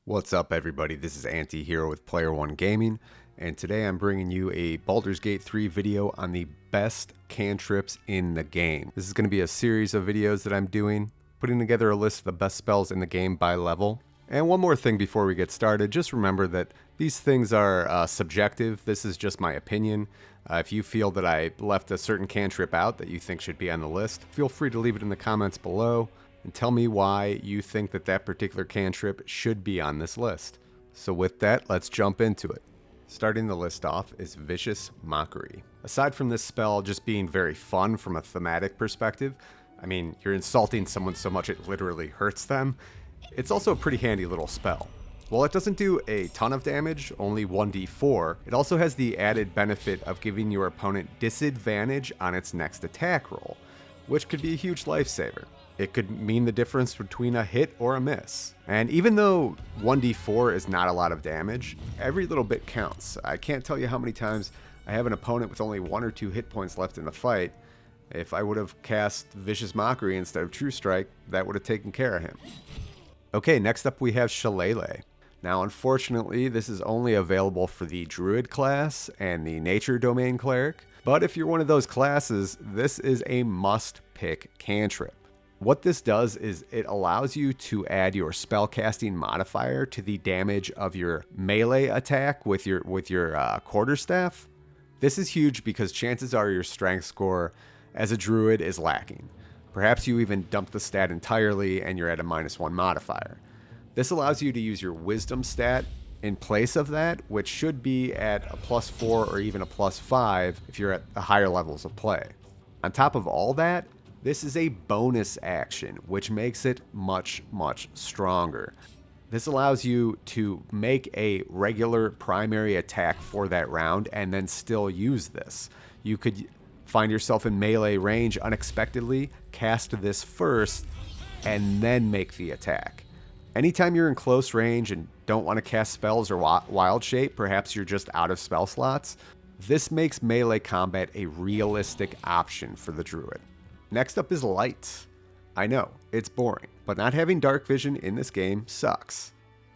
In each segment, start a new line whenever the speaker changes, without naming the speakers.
What's up, everybody? This is Anti-Hero with Player One Gaming, and today I'm bringing you a Baldur's Gate 3 video on the best cantrips in the game. This is going to be a series of videos that I'm doing, putting together a list of the best spells in the game by level. And one more thing before we get started, just remember that these things are subjective. This is just my opinion. If you feel that I left a certain cantrip out that you think should be on the list, feel free to leave it in the comments below and tell me why you think that that particular cantrip should be on this list. So with that, let's jump into it. Starting the list off is Vicious Mockery. Aside from this spell just being very fun from a thematic perspective, I mean, you're insulting someone so much it literally hurts them, it's also a pretty handy little spell. While it doesn't do a ton of damage, only 1d4, it also has the added benefit of giving your opponent disadvantage on its next attack roll, which could be a huge lifesaver. It could mean the difference between a hit or a miss. And even though 1d4 is not a lot of damage, every little bit counts. I can't tell you how many times I have an opponent with only 1 or 2 hit points left in the fight. If I would have cast Vicious Mockery instead of True Strike, that would have taken care of him. Okay, next up we have Shillelagh. Now, unfortunately, this is only available for the Druid class and the Nature Domain Cleric, but if you're one of those classes, this is a must-pick cantrip. What this does is it allows you to add your spellcasting modifier to the damage of your melee attack with your quarterstaff. This is huge because chances are your strength score as a druid is lacking. Perhaps you even dump the stat entirely and you're at a -1 modifier. This allows you to use your wisdom stat in place of that, which should be at a +4 or even a +5 if you're at the higher levels of play. On top of all that, this is a bonus action, which makes it much, much stronger. This allows you to make a regular primary attack for that round and then still use this. You could find yourself in melee range unexpectedly, cast this first, and then make the attack. Anytime you're in close range and don't want to cast spells or wild shape, perhaps you're just out of spell slots, this makes melee combat a realistic option for the druid. Next up is Light. I know, it's boring, but not having dark vision in this game sucks.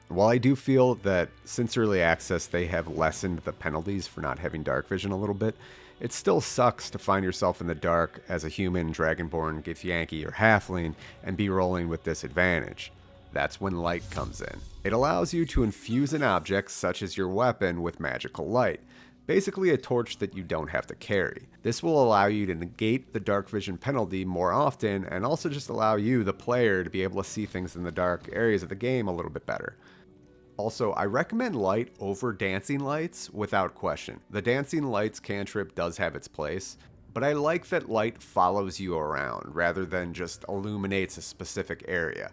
While I do feel that since early access they have lessened the penalties for not having dark vision a little bit, it still sucks to find yourself in the dark as a human, dragonborn, Githyanki, or halfling and be rolling with disadvantage. That's when Light comes in. It allows you to infuse an object such as your weapon with magical light. Basically a torch that you don't have to carry. This will allow you to negate the dark vision penalty more often and also just allow you, the player, to be able to see things in the dark areas of the game a little bit better. Also, I recommend Light over Dancing Lights without question. The Dancing Lights cantrip does have its place, but I like that Light follows you around rather than just illuminates a specific area.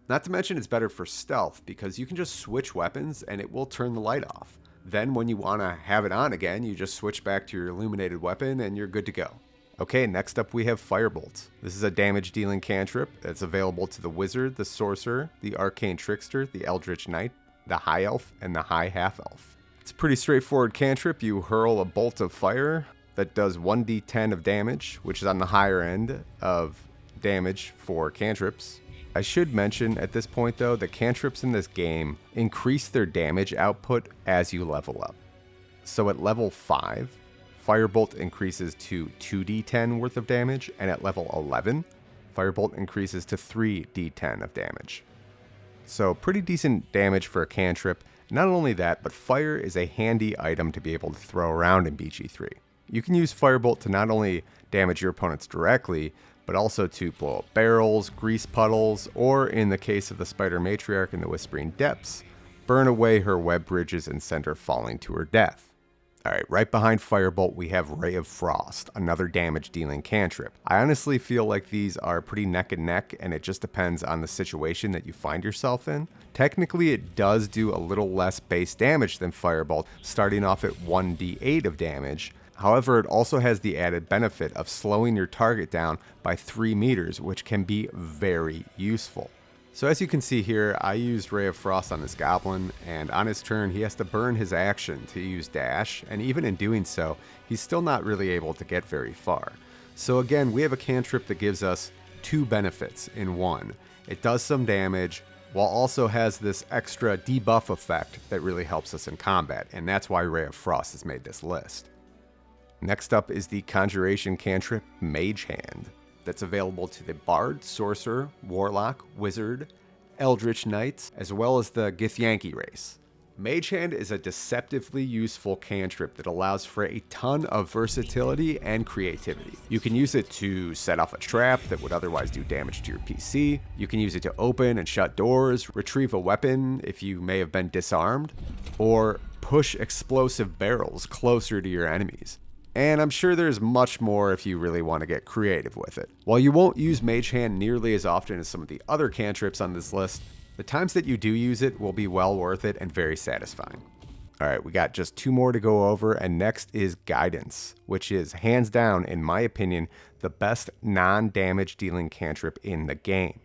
Not to mention it's better for stealth because you can just switch weapons and it will turn the light off. Then when you want to have it on again, you just switch back to your illuminated weapon and you're good to go. Okay, next up we have Firebolt. This is a damage dealing cantrip that's available to the Wizard, the Sorcerer, the Arcane Trickster, the Eldritch Knight, the High Elf, and the High Half Elf. It's a pretty straightforward cantrip. You hurl a bolt of fire that does 1d10 of damage, which is on the higher end of damage for cantrips. I should mention at this point though, that cantrips in this game increase their damage output as you level up. So at level 5, Firebolt increases to 2d10 worth of damage, and at level 11, Firebolt increases to 3d10 of damage. So pretty decent damage for a cantrip. Not only that, but fire is a handy item to be able to throw around in BG3. You can use Firebolt to not only damage your opponents directly, but also to blow up barrels, grease puddles, or in the case of the Spider Matriarch in the Whispering Depths, burn away her web bridges and send her falling to her death. Alright, right behind Firebolt we have Ray of Frost, another damage dealing cantrip. I honestly feel like these are pretty neck and neck, and it just depends on the situation that you find yourself in. Technically it does do a little less base damage than Firebolt, starting off at 1d8 of damage. However, it also has the added benefit of slowing your target down by 3 meters, which can be very useful. So as you can see here, I used Ray of Frost on this goblin, and on his turn he has to burn his action to use dash, and even in doing so, he's still not really able to get very far. So again, we have a cantrip that gives us 2 benefits in one. It does some damage, while also has this extra debuff effect that really helps us in combat, and that's why Ray of Frost has made this list. Next up is the Conjuration Cantrip Mage Hand, that's available to the Bard, Sorcerer, Warlock, Wizard, Eldritch Knights, as well as the Githyanki race. Mage Hand is a deceptively useful cantrip that allows for a ton of versatility and creativity. You can use it to set off a trap that would otherwise do damage to your PC. You can use it to open and shut doors, retrieve a weapon if you may have been disarmed, or push explosive barrels closer to your enemies. And I'm sure there's much more if you really want to get creative with it. While you won't use Mage Hand nearly as often as some of the other cantrips on this list, the times that you do use it will be well worth it and very satisfying. Alright, we got just 2 more to go over, and next is Guidance, which is hands down, in my opinion, the best non-damage dealing cantrip in the game.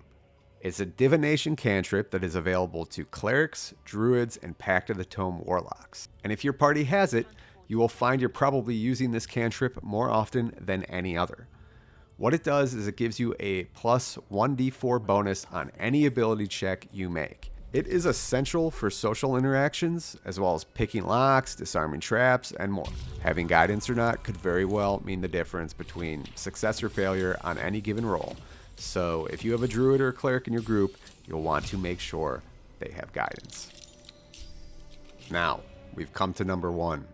It's a divination cantrip that is available to clerics, druids, and Pact of the Tome warlocks. And if your party has it, you will find you're probably using this cantrip more often than any other. What it does is it gives you a plus 1d4 bonus on any ability check you make. It is essential for social interactions, as well as picking locks, disarming traps, and more. Having guidance or not could very well mean the difference between success or failure on any given roll. So if you have a druid or a cleric in your group, you'll want to make sure they have guidance. Now, we've come to number 1,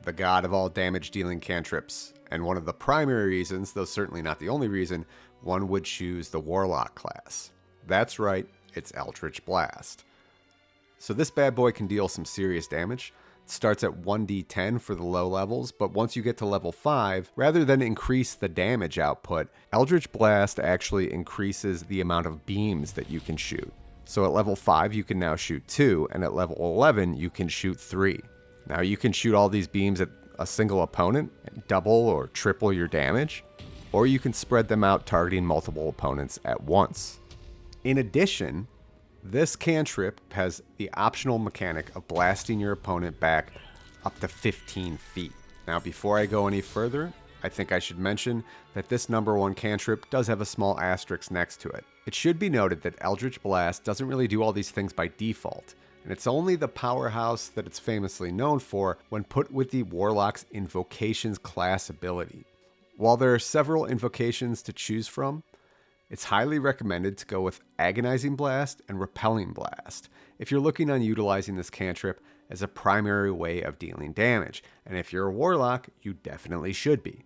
the god of all damage dealing cantrips. And one of the primary reasons, though certainly not the only reason, one would choose the Warlock class. That's right, it's Eldritch Blast. So this bad boy can deal some serious damage. It starts at 1d10 for the low levels, but once you get to level 5, rather than increase the damage output, Eldritch Blast actually increases the amount of beams that you can shoot. So at level 5 you can now shoot 2, and at level 11 you can shoot 3. Now you can shoot all these beams at a single opponent and double or triple your damage, or you can spread them out targeting multiple opponents at once. In addition, this cantrip has the optional mechanic of blasting your opponent back up to 15 feet. Now before I go any further, I think I should mention that this number 1 cantrip does have a small asterisk next to it. It should be noted that Eldritch Blast doesn't really do all these things by default, and it's only the powerhouse that it's famously known for when put with the Warlock's Invocations class ability. While there are several invocations to choose from, it's highly recommended to go with Agonizing Blast and Repelling Blast if you're looking on utilizing this cantrip as a primary way of dealing damage, and if you're a Warlock, you definitely should be.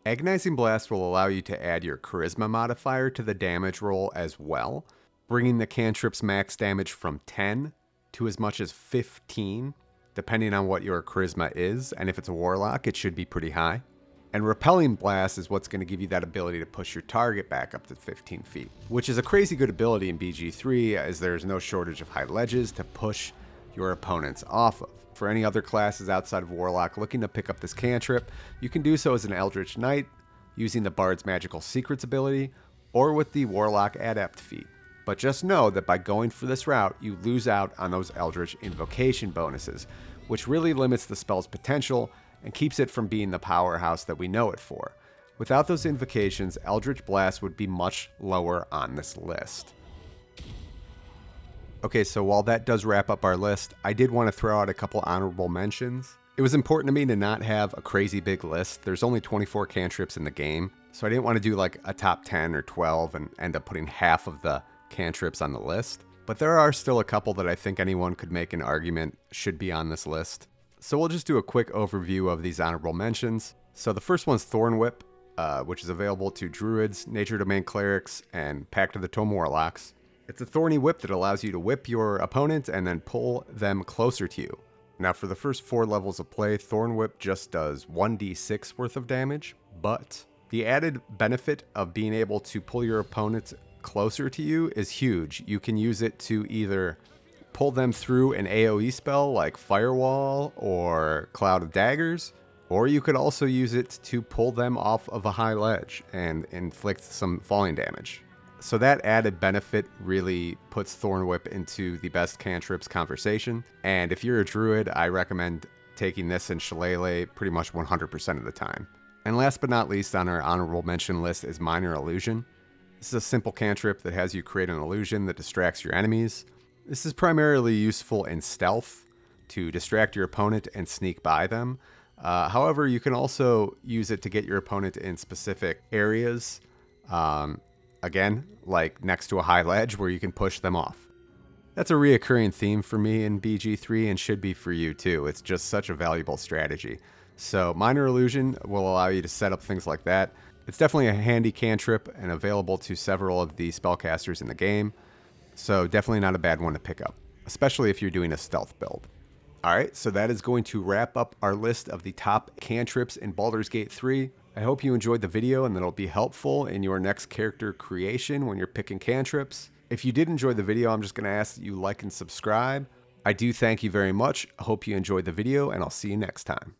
Agonizing Blast will allow you to add your Charisma modifier to the damage roll as well, bringing the cantrip's max damage from 10 to as much as 15, depending on what your charisma is, and if it's a warlock, it should be pretty high. And Repelling Blast is what's going to give you that ability to push your target back up to 15 feet, which is a crazy good ability in BG3, as there's no shortage of high ledges to push your opponents off of. For any other classes outside of Warlock looking to pick up this cantrip, you can do so as an Eldritch Knight, using the Bard's Magical Secrets ability, or with the Warlock Adept feat. But just know that by going for this route, you lose out on those Eldritch Invocation bonuses, which really limits the spell's potential and keeps it from being the powerhouse that we know it for. Without those invocations, Eldritch Blast would be much lower on this list. Okay, so while that does wrap up our list, I did want to throw out a couple honorable mentions. It was important to me to not have a crazy big list. There's only 24 cantrips in the game, so I didn't want to do like a top 10 or 12 and end up putting half of the cantrips on the list. But there are still a couple that I think anyone could make an argument should be on this list. So we'll just do a quick overview of these honorable mentions. So the first one's Thorn Whip, which is available to druids, nature domain clerics, and Pact of the Tome warlocks. It's a thorny whip that allows you to whip your opponent and then pull them closer to you. Now for the first 4 levels of play, Thorn Whip just does 1d6 worth of damage, but the added benefit of being able to pull your opponent closer to you is huge. You can use it to either pull them through an AoE spell like Firewall or Cloud of Daggers, or you could also use it to pull them off of a high ledge and inflict some falling damage. So that added benefit really puts Thorn Whip into the best cantrips conversation. And if you're a druid, I recommend taking this in Shillelagh pretty much 100% of the time. And last but not least on our honorable mention list is Minor Illusion. This is a simple cantrip that has you create an illusion that distracts your enemies. This is primarily useful in stealth to distract your opponent and sneak by them. However, you can also use it to get your opponent in specific areas, again, like next to a high ledge where you can push them off. That's a reoccurring theme for me in BG3 and should be for you too. It's just such a valuable strategy. So Minor Illusion will allow you to set up things like that. It's definitely a handy cantrip and available to several of the spellcasters in the game. So definitely not a bad one to pick up, especially if you're doing a stealth build. Alright, so that is going to wrap up our list of the top cantrips in Baldur's Gate 3. I hope you enjoyed the video and that it'll be helpful in your next character creation when you're picking cantrips. If you did enjoy the video, I'm just going to ask that you like and subscribe. I do thank you very much. I hope you enjoyed the video, and I'll see you next time.